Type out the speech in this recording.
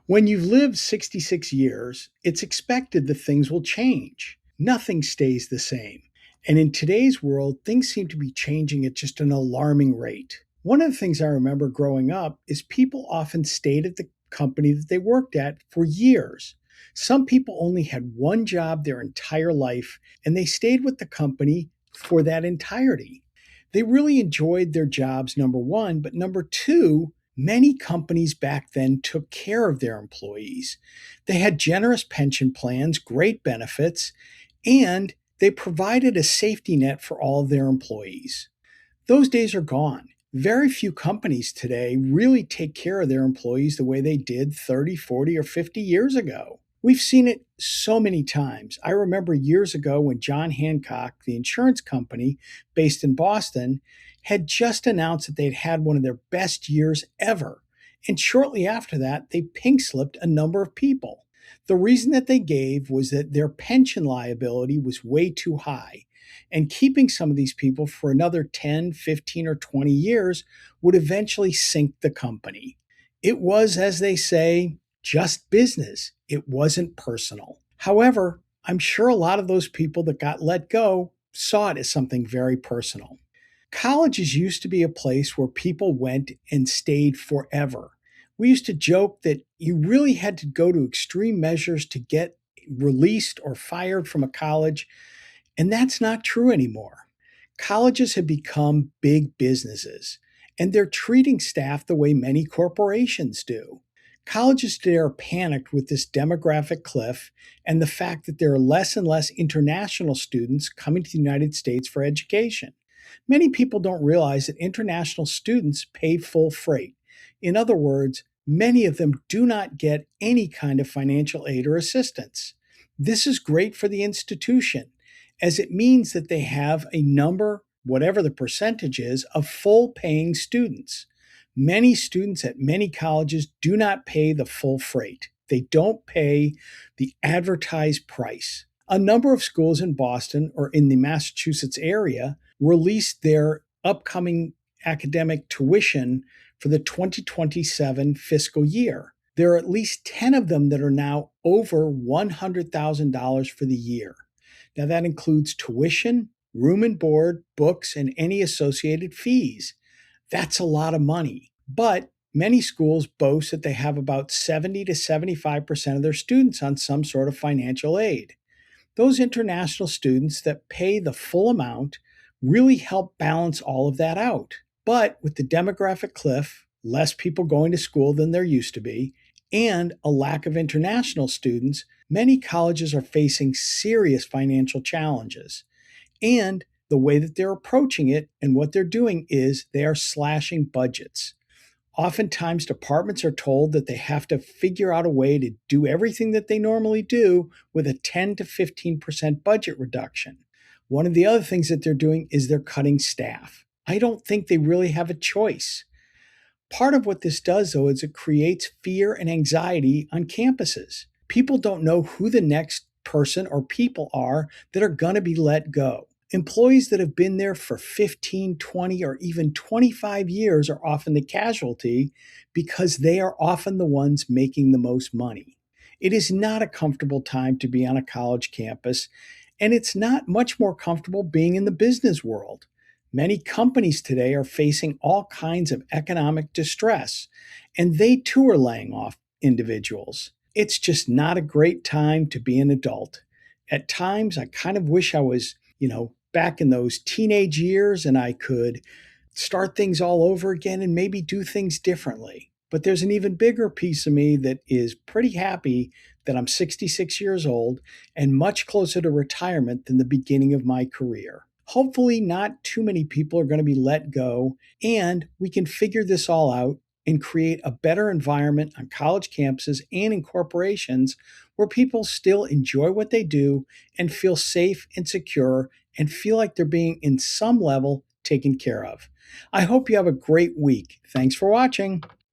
When you've lived 66 years, it's expected that things will change. Nothing stays the same. And in today's world, things seem to be changing at just an alarming rate. One of the things I remember growing up is people often stayed at the company that they worked at for years. Some people only had one job their entire life, and they stayed with the company for that entirety. They really enjoyed their jobs, number one, but number two, many companies back then took care of their employees. They had generous pension plans, great benefits, and they provided a safety net for all of their employees. Those days are gone. Very few companies today really take care of their employees the way they did 30, 40, or 50 years ago. We've seen it so many times. I remember years ago when John Hancock, the insurance company based in Boston, had just announced that they'd had one of their best years ever. And shortly after that, they pink slipped a number of people. The reason that they gave was that their pension liability was way too high, and keeping some of these people for another 10, 15, or 20 years would eventually sink the company. It was, as they say, just business. It wasn't personal. However, I'm sure a lot of those people that got let go saw it as something very personal. Colleges used to be a place where people went and stayed forever. We used to joke that you really had to go to extreme measures to get released or fired from a college, and that's not true anymore. Colleges have become big businesses, and they're treating staff the way many corporations do. Colleges today are panicked with this demographic cliff and the fact that there are less and less international students coming to the United States for education. Many people don't realize that international students pay full freight. In other words, many of them do not get any kind of financial aid or assistance. This is great for the institution, as it means that they have a number, whatever the percentage is, of full paying students. Many students at many colleges do not pay the full freight. They don't pay the advertised price. A number of schools in Boston or in the Massachusetts area released their upcoming academic tuition for the 2027 fiscal year. There are at least 10 of them that are now over $100,000 for the year. Now, that includes tuition, room and board, books, and any associated fees. That's a lot of money. But many schools boast that they have about 70 to 75% of their students on some sort of financial aid. Those international students that pay the full amount really help balance all of that out. But with the demographic cliff, less people going to school than there used to be, and a lack of international students, many colleges are facing serious financial challenges. And the way that they're approaching it and what they're doing is they are slashing budgets. Oftentimes, departments are told that they have to figure out a way to do everything that they normally do with a 10 to 15% budget reduction. One of the other things that they're doing is they're cutting staff. I don't think they really have a choice. Part of what this does, though, is it creates fear and anxiety on campuses. People don't know who the next person or people are that are going to be let go. Employees that have been there for 15, 20, or even 25 years are often the casualty because they are often the ones making the most money. It is not a comfortable time to be on a college campus, and it's not much more comfortable being in the business world. Many companies today are facing all kinds of economic distress, and they too are laying off individuals. It's just not a great time to be an adult. At times, I kind of wish I was, back in those teenage years and I could start things all over again and maybe do things differently. But there's an even bigger piece of me that is pretty happy that I'm 66 years old and much closer to retirement than the beginning of my career. Hopefully, not too many people are going to be let go, and we can figure this all out and create a better environment on college campuses and in corporations where people still enjoy what they do and feel safe and secure and feel like they're being, in some level, taken care of. I hope you have a great week. Thanks for watching.